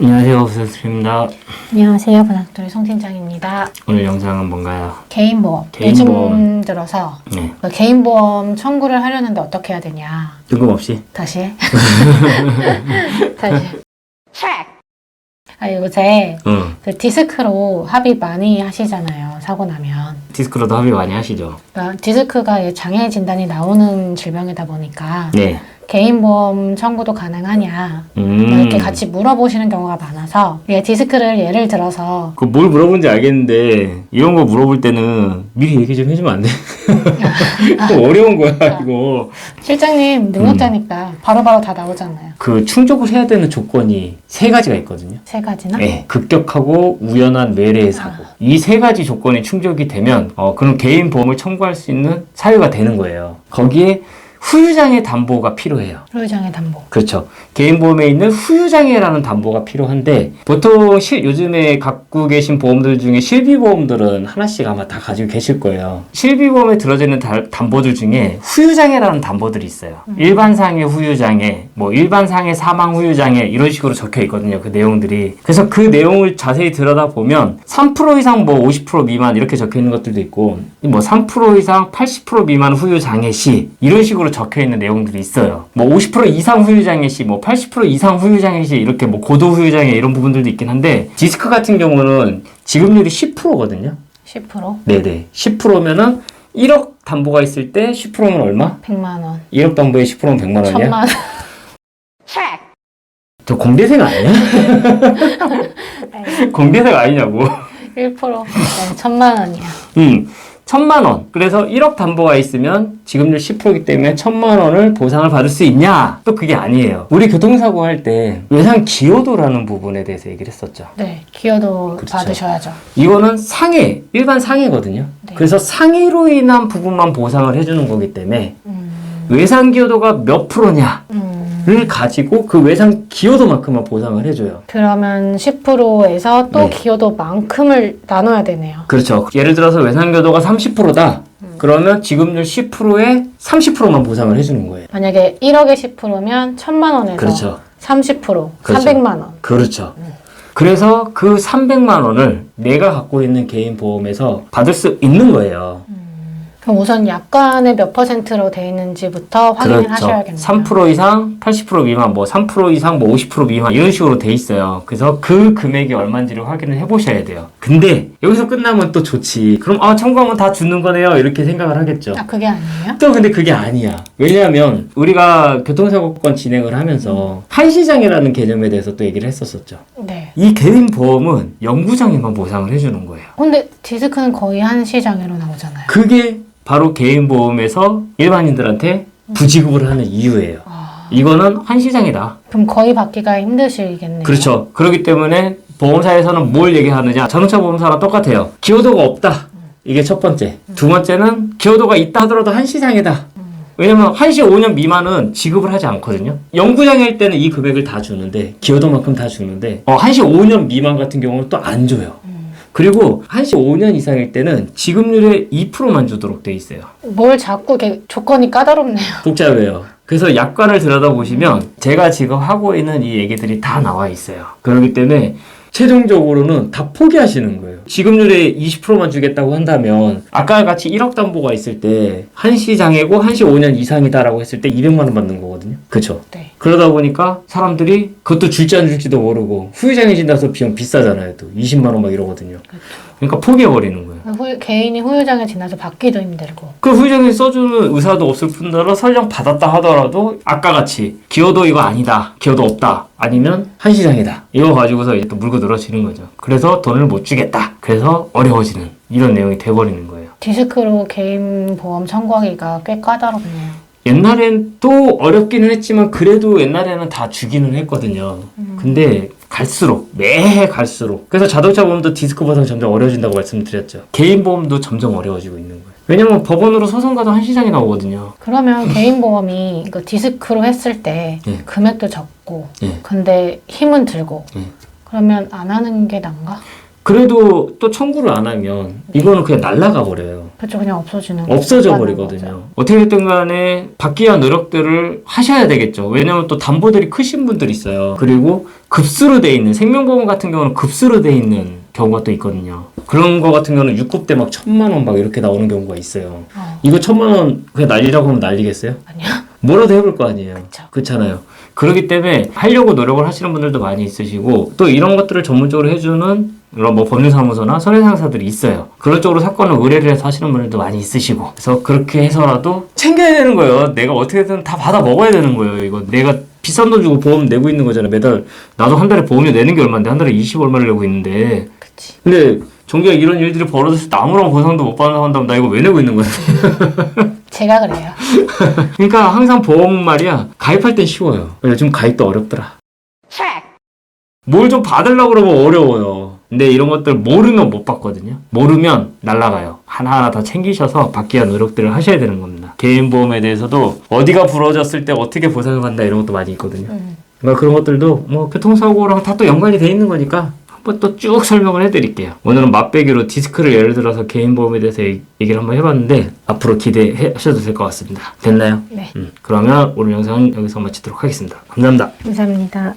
안녕하세요, 부석입니다. 안녕하세요. 부석돌이 송팀장입니다. 오늘 영상은 뭔가요? 개인보험. 요즘 들어서 개인보험 청구를 하려는데 어떻게 해야 되냐. 뜬금없이? 다시. 다시. 요새 그 디스크로 합의 많이 하시잖아요. 사고 나면. 디스크로도 합의 많이 하시죠? 그러니까 디스크가 장애 진단이 나오는 질병이다 보니까 네. 개인보험 청구도 가능하냐 이렇게 같이 물어보시는 경우가 많아서 디스크를 예를 들어서 그 뭘 물어보는지 알겠는데 이런 거 물어볼 때는 미리 얘기 좀 해주면 안 돼? 또 어려운 거야 이거. 실장님 능력자니까 바로바로 다 나오잖아요. 그 충족을 해야 되는 조건이 세 가지가 있거든요. 세 가지나? 네. 급격하고 우연한 외래의 사고. 이 세 가지 조건이 충족이 되면 그럼 개인 보험을 청구할 수 있는 사유가 되는 거예요. 거기에 후유장애 담보가 필요해요. 후유장애 담보. 그렇죠. 개인보험에 있는 후유장애라는 담보가 필요한데 보통 요즘에 갖고 계신 보험들 중에 실비보험들은 하나씩 아마 다 가지고 계실 거예요. 실비보험에 들어져 있는 담보들 중에 후유장애라는 담보들이 있어요. 일반상해 후유장애, 일반상해 사망 후유장애 이런 식으로 적혀 있거든요. 그 내용들이. 그래서 그 내용을 자세히 들여다보면 3% 이상 50% 미만 이렇게 적혀 있는 것들도 있고 3% 이상 80% 미만 후유장애 시 이런 식으로 적혀 있는 내용들이 있어요. 50% 이상 후유장애 시, 80% 이상 후유장애 시 이렇게 고도 후유장애 이런 부분들도 있긴 한데 디스크 같은 경우는 지급률이 10%거든요. 10%? 네네. 10%면은 1억 담보가 있을 때 10%면 얼마? 100만 원. 1억 담보에 10%면 100만 원이야? 1000만 원. 저 공대생 아니야? 공대생 아니냐고. 1%. 네, 1000만 원이야. 1000만 원. 그래서 1억 담보가 있으면 지급률 10%이기 때문에 1000만 원을 보상을 받을 수 있냐? 또 그게 아니에요. 우리 교통사고 할 때 외상 기여도라는 부분에 대해서 얘기를 했었죠. 네, 기여도 그렇죠. 받으셔야죠. 이거는 상해, 일반 상해거든요. 네. 그래서 상해로 인한 부분만 보상을 해주는 거기 때문에 외상 기여도가 몇 프로냐? 를 가지고 그 외상 기여도만큼만 보상을 해줘요. 그러면 10%에서 또 네. 기여도만큼을 나눠야 되네요. 그렇죠. 예를 들어서 외상 기여도가 30%다. 그러면 지급률 10%에 30%만 보상을 해주는 거예요. 만약에 1억에 10%면 1000만 원에서 그렇죠. 30%, 그렇죠. 300만 원. 그렇죠. 그래서 그 300만 원을 내가 갖고 있는 개인 보험에서 받을 수 있는 거예요. 그럼 우선 약관에 몇 %로 돼 있는지부터 확인을 하셔야겠네요. 3% 이상, 80% 미만, 3% 이상, 50% 미만 이런 식으로 돼 있어요. 그래서 그 금액이 얼마인지를 확인을 해보셔야 돼요. 근데 여기서 끝나면 또 좋지. 그럼 청구하면 다 주는 거네요. 이렇게 생각을 하겠죠. 그게 아니에요? 또 근데 그게 아니야. 왜냐하면 우리가 교통사고권 진행을 하면서 한시장애라는 개념에 대해서 또 얘기를 했었었죠. 네. 이 개인 보험은 영구장애만 보상을 해주는 거예요. 근데 디스크는 거의 한시장애로 나오잖아요. 그게 바로 개인 보험에서 일반인들한테 부지급을 하는 이유예요. 이거는 한시장이다. 그럼 거의 받기가 힘드시겠네요. 그렇죠. 그렇기 때문에 보험사에서는 뭘 얘기하느냐. 자동차 보험사랑 똑같아요. 기여도가 없다. 이게 첫 번째. 두 번째는 기여도가 있다 하더라도 한시장이다. 왜냐면 한시 5년 미만은 지급을 하지 않거든요. 영구장애일 때는 이 금액을 다 주는데 기여도만큼 다 주는데 한시 5년 미만 같은 경우는 또 안 줘요. 그리고 한시 5년 이상일 때는 지급률의 2%만 주도록 돼 있어요. 뭘 자꾸 이렇게 조건이 까다롭네요. 복잡해요. 그래서 약관을 들여다보시면 제가 지금 하고 있는 이 얘기들이 다 나와 있어요. 그렇기 때문에 최종적으로는 다 포기하시는 거예요. 지급률의 20%만 주겠다고 한다면 아까 같이 1억 담보가 있을 때 한시장애고 한시 5년 이상이다라고 했을 때 200만 원 받는 거거든요. 그렇죠? 네. 그러다 보니까 사람들이 그것도 줄지 안 줄지도 모르고 후유장애 진단서 비용 비싸잖아요. 또 20만 원 막 이러거든요. 그러니까 포기해버리는 거예요. 개인이 후유장애 지나서 받기도 힘들고. 그 후유장애 써주는 의사도 없을 뿐더러 설령 받았다 하더라도 아까 같이 기여도 이거 아니다. 기여도 없다. 아니면 한시장이다. 이거 가지고서 이제 또 물고 늘어지는 거죠. 그래서 돈을 못 주겠다. 그래서 어려워지는 이런 내용이 돼버리는 거예요. 디스크로 개인 보험 청구하기가 꽤 까다롭네요. 옛날엔 또 어렵기는 했지만 그래도 옛날에는 다 주기는 했거든요. 근데 갈수록 매해 갈수록 그래서 자동차 보험도 디스크 보상 점점 어려워진다고 말씀드렸죠. 개인 보험도 점점 어려워지고 있는 거예요. 왜냐면 법원으로 소송 가도 한시장이 나오거든요. 그러면 개인 보험이 이거 디스크로 했을 때 금액도 적고 근데 힘은 들고 그러면 안 하는 게 나은가? 그래도 또 청구를 안 하면 이거는 그냥 날아가 버려요. 그렇죠. 그냥 없어져 거죠. 버리거든요. 어떻게 됐든 간에 받기 위한 노력들을 하셔야 되겠죠. 왜냐면 또 담보들이 크신 분들이 있어요. 그리고 급수로 돼 있는, 생명보험 같은 경우는 급수로 돼 있는 경우가 또 있거든요. 그런 거 같은 경우는 6급 때 막 1,000만 원 막 이렇게 나오는 경우가 있어요. 이거 1,000만 원 그냥 날리라고 하면 날리겠어요? 아니요. 뭐라도 해볼 거 아니에요. 그쵸. 그렇잖아요. 그렇기 때문에 하려고 노력을 하시는 분들도 많이 있으시고 또 이런 것들을 전문적으로 해주는 이런 뭐 법률사무소나 손해상사들이 있어요. 그런 쪽으로 사건을 의뢰를 해서 하시는 분들도 많이 있으시고 그래서 그렇게 해서라도 챙겨야 되는 거예요. 내가 어떻게든 다 받아 먹어야 되는 거예요. 이거 내가 비싼 돈 주고 보험 내고 있는 거잖아요. 매달 나도 한 달에 보험료 내는 게 얼마인데 한 달에 20 얼마를 내고 있는데 그치. 근데 정작 이런 일들이 벌어졌을 때 아무런 보상도 못 받는다고 한다면 나 이거 왜 내고 있는 거야? 제가 그래요. 그러니까 항상 보험은 말이야 가입할 땐 쉬워요. 요즘 가입도 어렵더라. 뭘 좀 받으려고 그러면 어려워요. 근데 이런 것들 모르면 못 받거든요. 모르면 날아가요. 하나하나 다 챙기셔서 받기 위한 노력들을 하셔야 되는 겁니다. 개인보험에 대해서도 어디가 부러졌을 때 어떻게 보상을 받는다 이런 것도 많이 있거든요. 그러니까 그런 것들도 뭐 교통사고랑 다 또 연관이 돼 있는 거니까 한번 또 쭉 설명을 해드릴게요. 오늘은 맛배기로 디스크를 예를 들어서 개인보험에 대해서 얘기를 한번 해봤는데 앞으로 기대하셔도 될 것 같습니다. 됐나요? 네. 그러면 오늘 영상은 여기서 마치도록 하겠습니다. 감사합니다. 감사합니다.